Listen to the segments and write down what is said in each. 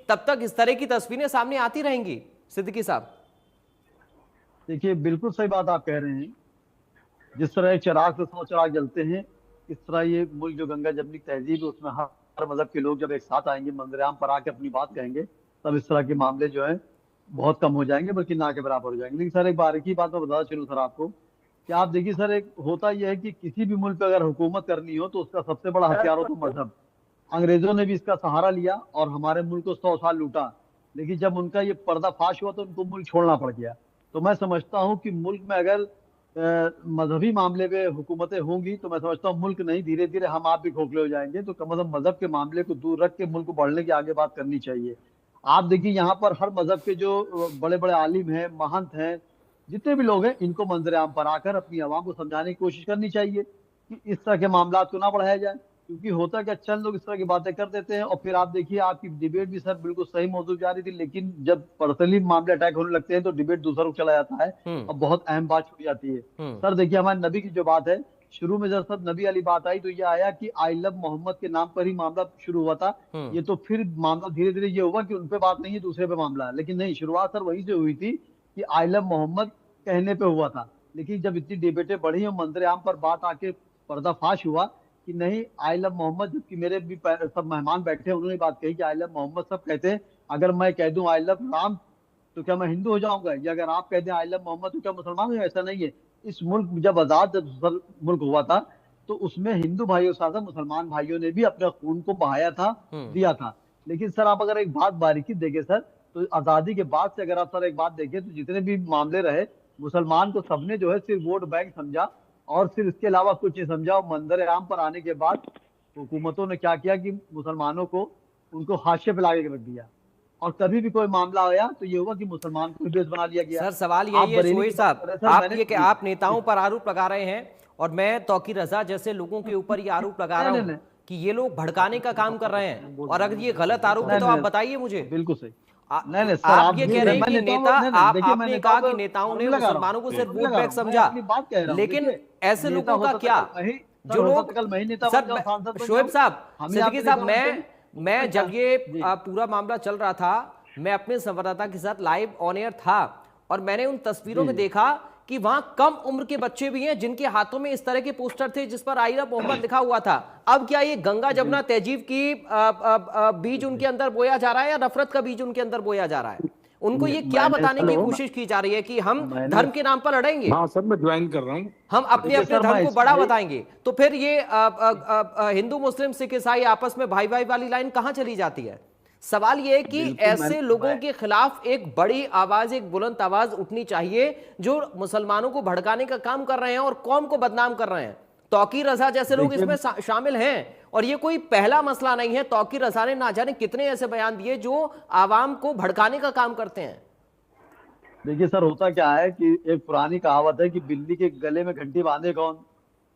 तब तक इस तरह की तस्वीरें सामने आती रहेंगी सिद्दीकी साहब? देखिए बिल्कुल सही बात आप कह रहे हैं। जिस तरह एक चिराग से 100 चिराग जलते हैं, इस तरह ये मुल्क जो गंगा जमनी तहजीब है उसमें हर मजहब के लोग जब एक साथ आएंगे, मंजरेआम पर आके अपनी बात कहेंगे, तब इस तरह के मामले जो है बहुत कम हो जाएंगे, बल्कि ना के बराबर हो जाएंगे। लेकिन सर एक बारीकी बात मैं बताता चलूँ सर आपको, कि आप देखिए सर, एक होता यह है कि किसी भी मुल्क पे अगर हुकूमत करनी हो तो उसका सबसे बड़ा हथियार हो तो मजहब। अंग्रेजों ने भी इसका सहारा लिया और हमारे मुल्क को 100 साल लूटा, लेकिन जब उनका ये पर्दाफाश हुआ तो उनको मुल्क छोड़ना पड़ गया। तो मैं समझता हूँ कि मुल्क में अगर मजहबी मामले पे हुकूमतें होंगी तो मैं समझता हूँ मुल्क नहीं, धीरे धीरे हम आप भी खोखले हो जाएंगे। तो कम से कम मजहब के मामले को दूर रख के मुल्क को बढ़ने की आगे बात करनी चाहिए। आप देखिए यहाँ पर हर मजहब के जो बड़े बड़े आलिम हैं, महंत हैं, जितने भी लोग हैं, इनको मंजर आम पर आकर अपनी आवाम को समझाने की कोशिश करनी चाहिए कि इस तरह के मामला को ना बढ़ाया जाए। क्योंकि होता क्या, चंद लोग इस तरह की बातें कर देते हैं और फिर आप देखिए आपकी डिबेट भी सर बिल्कुल सही मौजूद जा रही थी, लेकिन जब पर्सनली मामले अटैक होने लगते हैं तो डिबेट दूसरा रुख चला जाता है हम्म। और बहुत अहम बात छूट जाती है। हम्म। सर देखिए हमारे नबी की जो बात है, शुरू में जब सब नबी वाली बात आई तो ये आया कि आई लव मोहम्मद के नाम पर ही मामला शुरू हुआ था। हम्म। ये तो फिर मामला धीरे धीरे ये हुआ कि उन पे बात नहीं है, दूसरे पे मामला है। लेकिन नहीं, शुरुआत सर वहीं से हुई थी कि आई लव मोहम्मद कहने पे हुआ था। लेकिन जब इतनी डिबेटें बढ़ी और मंजर आम पर बात आके पर्दाफाश हुआ कि नहीं आई लव मोहम्मद, जबकि मेरे भी सब मेहमान बैठे हैं, उन्होंने बात कही कि आई लव मोहम्मद सब कहते हैं, अगर मैं कह दूं आई लव राम तो क्या मैं हिंदू हो जाऊंगा, या अगर आप कहते हैं आई लव मोहम्मद तो क्या मुसलमान हो? ऐसा नहीं है। इस मुल्क जब आजाद, जब मुल्क हुआ था तो उसमें हिंदू भाइयों के साथ साथ मुसलमान भाइयों ने भी अपना खून को बहाया था, हम्म। दिया था। लेकिन सर आप अगर एक बात बारीकी देखें सर, तो आजादी के बाद से अगर आप सर एक बात देखें तो जितने भी मामले रहे, मुसलमान को सबने जो है सिर्फ वोट बैंक समझा और फिर इसके अलावा कुछ नहीं समझा। और मंजर आम पर आने के बाद हुकूमतों ने क्या किया कि मुसलमानों को उनको हाशिए पे लाके रख दिया, और कभी भी कोई मामला आया तो ये हुआ कि मुसलमान को बेस बना लिया गया। सर सवाल आप यही है बरेली शोएब की बात साहब, कर रहे हैं सर, आप मैंने ये कि जी आप जी नेताओं पर आरोप लगा रहे हैं और मैं तौकीर रजा जैसे लोगों के ऊपर ये आरोप लगा नहीं रहा नहीं हूं नहीं कि ये लोग भड़काने का काम कर रहे हैं, और अगर ये गलत आरोप है नहीं तो आप नहीं, बताइए मुझे। बिल्कुल सही। नहीं तो नहीं सर, आप आप ये देखिए कह रहे हैं मैं कि नेताओं नेता, को, नहीं नहीं आप देखिए मैं आपने नेताओं कहा को कि नेताओं आरोप ने नहीं लगा रहा हूँ, मुसलमानों को सिर्फ आरोप नहीं वोट लगा रहा बैंक हूँ, मैं समझा, अपनी बात कह रहा हूँ। लेकिन देखिए ऐसे नेता लोगों हो का सकता क्या है कल मैं ही, सर जो हो सकता लोग, है कल मैं ही नेता बन जाऊँ, सर सांसद बन शोएब जाऊँ, साहब, हम ही सिद्दीकी आपके साहब, नेता बनते हैं। मैं उसमें क्या जब ये जी पूरा मामला चल रहा था, मैं अपने संवाददाता के साथ लाइव ऑन एयर था और मैंने उन तस्वीरों जी में जी देखा कि वहां कम उम्र के बच्चे भी हैं जिनके हाथों में इस तरह के पोस्टर थे जिस पर आई लव मोहम्मद लिखा हुआ था। अब क्या ये गंगा जमुना बिल्कुल तहजीब की बीज उनके जी। अंदर बोया जा रहा है या नफरत का बीज उनके अंदर बोया जा रहा है? उनको ये क्या मैंने बताने सर की वो कोशिश की जा रही है कि हम मैंने धर्म के नाम पर लड़ेंगे, हाँ सर, मैं ज्वाइन कर रहा हूँ। हम अपने देखिए अपने सर धर्म मैं को इसमें बड़ा भाई, बताएंगे, तो फिर ये हिंदू मुस्लिम सिख ईसाई आपस में भाई भाई वाली लाइन कहां चली जाती है? सवाल यह है कि बिल्कुल ऐसे लोगों के खिलाफ एक बड़ी आवाज, एक बुलंद आवाज उठनी चाहिए जो मुसलमानों को भड़काने का काम कर रहे हैं और कौम को बदनाम कर रहे हैं। तौकीर रजा जैसे लोग देखिए इसमें शामिल हैं, और ये कोई पहला मसला नहीं है। तौकीर रजा ने ना जाने कितने ऐसे बयान दिए जो आवाम को भड़काने का काम करते हैं। देखिए सर होता क्या है कि एक पुरानी कहावत है कि बिल्ली के गले में घंटी बांधे कौन,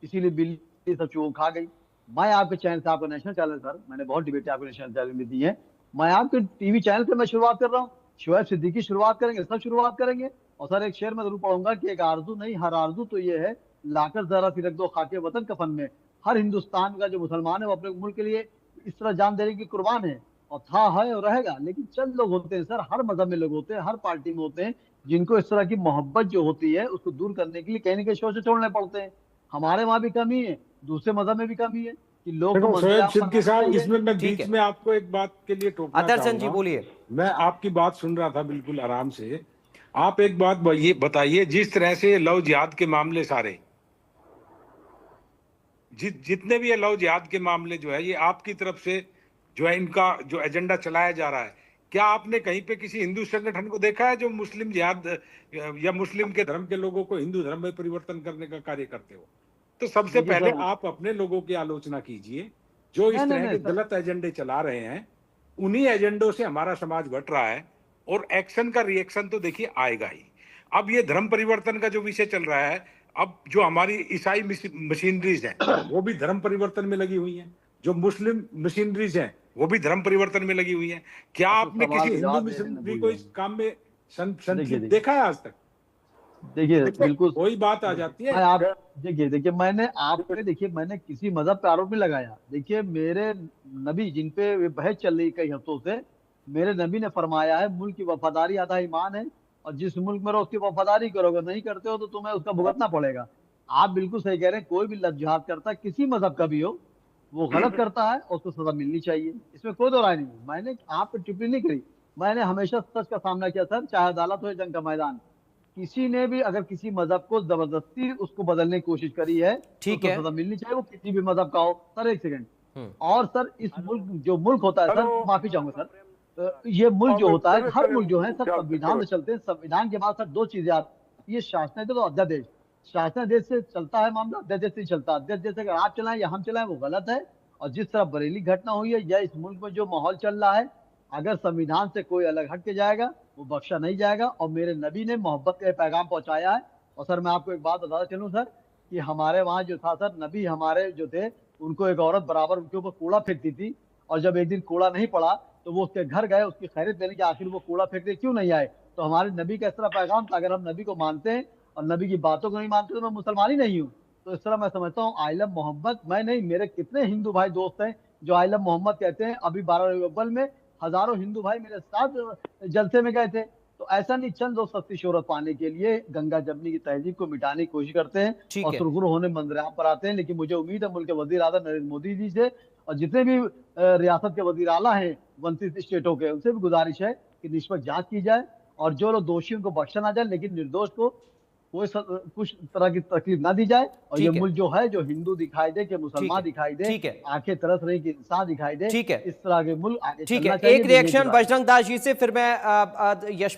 इसीलिए बिल्ली सब चूहों खा गई। मैं आपके चैनल से, आपका नेशनल चैनल सर, मैंने बहुत डिबेटें आपके नेशनल चैनल में दी हैं, मैं आपके टीवी चैनल पे मैं शुरुआत कर रहा हूँ। शोएब सिद्दीकी शुरुआत करेंगे, सब शुरुआत करेंगे। और सर एक शेर मैं जरूर पढ़ूंगा कि एक आरजू नहीं हर आरजू तो ये है, लाकर जरा सी रख दो खाके वतन कफन में। हर हिंदुस्तान का जो मुसलमान है वो अपने मुल्क के लिए इस तरह जान देने की कुर्बान है, और था है और रहेगा। लेकिन चंद लोग होते हैं सर, हर मजहब में लोग होते हैं, हर पार्टी में होते हैं, जिनको इस तरह की मोहब्बत जो होती है उसको दूर करने के लिए कहीं ना कहीं शोर से छोड़ने पड़ते हैं। हमारे वहां भी कमी है, दूसरे मजहब में भी कमी है कि लोग को देखो मंजर शोएब आम पर सिद्दीकी आना साहब, चाहिए। इसमें मैं ठीक बीच है, में आपको एक बात के लिए टोकना अदरसन जी चाहूंगा। बोलिए। मैं आपकी बात सुन रहा था बिल्कुल आराम से। आप एक बात ये बताइए, जिस तरह से लव जिहाद के मामले सारे, जितने भी ये लव जिहाद के मामले जो है, ये आपकी तरफ से जो है, इनका जो एजेंडा चलाया जा रहा है, क्या आपने कहीं पे किसी हिंदू संगठन को देखा है जो मुस्लिम जिहाद या मुस्लिम के धर्म के लोगों को हिंदू धर्म में परिवर्तन करने का कार्य करते हो? तो सबसे देखिए पहले सर, आप अपने लोगों की आलोचना कीजिए जो नहीं इस नहीं तरह नहीं के सर, गलत एजेंडे चला रहे हैं। उन्हीं एजेंडों से हमारा समाज बट रहा है, और एक्शन का रिएक्शन तो देखिए आएगा ही। अब ये धर्म परिवर्तन का जो विषय चल रहा है, अब जो हमारी ईसाई मशीनरीज हैं वो भी धर्म परिवर्तन में लगी हुई हैं, जो मुस्लिम मशीनरीज हैं वो भी धर्म परिवर्तन में लगी हुई हैं। क्या आप तो आपने सवाल किसी का हिंदू जवाब देने में मिशनरी भूल को गए इस हैं। काम में देखिए संतुलित देखिए देखा है आज तक? देखिए देखो बिल्कुल, वही बात आ जाती देखिए है। मैं आप, देखिए देखिए मैंने आप पे, देखिए मैंने किसी मजहब पे आरोप नहीं लगाया। देखिए मेरे नबी जिन पे ये बहस चल रही कई हफ्तों से, मेरे नबी ने फरमाया है मुल्क की वफादारी आधा ईमान है, और जिस मुल्क में रहो उसकी वफादारी करोगे, नहीं करते हो तो तुम्हें उसका भुगतना पड़ेगा। आप बिल्कुल सही कह रहे हैं, कोई भी लफ्ज़ जिहाद करता है, किसी मजहब का भी हो, वो गलत करता है और उसको सजा मिलनी चाहिए, इसमें कोई दो राय नहीं है। मैंने आप पे टिप्पणी नहीं करी, मैंने हमेशा सच का सामना किया सर, चाहे अदालत हो या जंग का मैदान। किसी ने भी अगर किसी मजहब को जबरदस्ती उसको बदलने की कोशिश करी है तो ठीक उसको है। सजा मिलनी चाहिए, वो किसी भी मजहब का हो। सर एक सेकंड, हम्म। और सर इस मुल्क जो मुल्क होता है सर, हेलो। माफी चाहूंगा सर, ये मुल्क जो होता है, हर मुल्क जो है सर क्या- संविधान से चलते हैं। संविधान के बाद सर दो चीजें आती है, शासनादेश और अध्यादेश। शासनादेश से चलता है मामला, अध्यादेश से चलता है। अध्यादेश अगर आप चलाएं या हम चलाएं वो गलत है। और जिस तरह बरेली घटना हुई है या इस मुल्क में जो माहौल चल रहा है, अगर संविधान से कोई अलग हट के जाएगा वो बख्शा नहीं जाएगा। और मेरे नबी ने मोहब्बत का पैगाम पहुंचाया है। और सर मैं आपको एक बात बताता चलूं सर, कि हमारे वहाँ जो था सर, नबी हमारे जो थे, उनको एक औरत बराबर उनके ऊपर कूड़ा फेंकती थी, और जब एक दिन कूड़ा नहीं पड़ा तो वो उसके घर गए उसकी खैरियत लेने के, आखिर वो कूड़ा फेंकते क्यों नहीं आए। तो हमारे नबी का इस तरह पैगाम था, अगर हम नबी को मानते हैं और नबी की बातों को नहीं मानते तो मैं मुसलमान ही नहीं हूँ। तो इस तरह मैं समझता हूँ आई लव मोहम्मद, मैं नहीं, मेरे कितने हिंदू भाई दोस्त हैं जो आई लव मोहम्मद कहते हैं। अभी 12 रबीउल अव्वल में हजारों हिंदू भाई मेरे साथ जलसे में गए थे। तो ऐसा नहीं, चंद और सस्ती शोहरत पाने के लिए गंगा जमनी की तहजीब को मिटाने की कोशिश करते हैं ठीक और है। सुरखुर होने मंजराम पर आते हैं। लेकिन मुझे उम्मीद है मुल्क के वजीर आजम नरेंद्र मोदी जी से और जितने भी रियासत के वजीर आला हैं 29 स्टेटों के, उनसे भी गुजारिश है कि निष्पक्ष जांच की जाए और जो लोग दोषी उनको बख्शा ना जाए, लेकिन निर्दोष को कोई कुछ तरह की तकलीफ ना दी जाए। और ये ठीक है। मुल्क जो है, जो हिंदू दिखाई दे, कि मुसलमान दिखाई दे, ठीक है। आंखें तरस रही कि इंसान दिखाई दे, ठीक है। इस तरह के मुल्क आगे ठीक चलना है, चाहिए। एक रिएक्शन बजरंग दास जी से, फिर मैं यश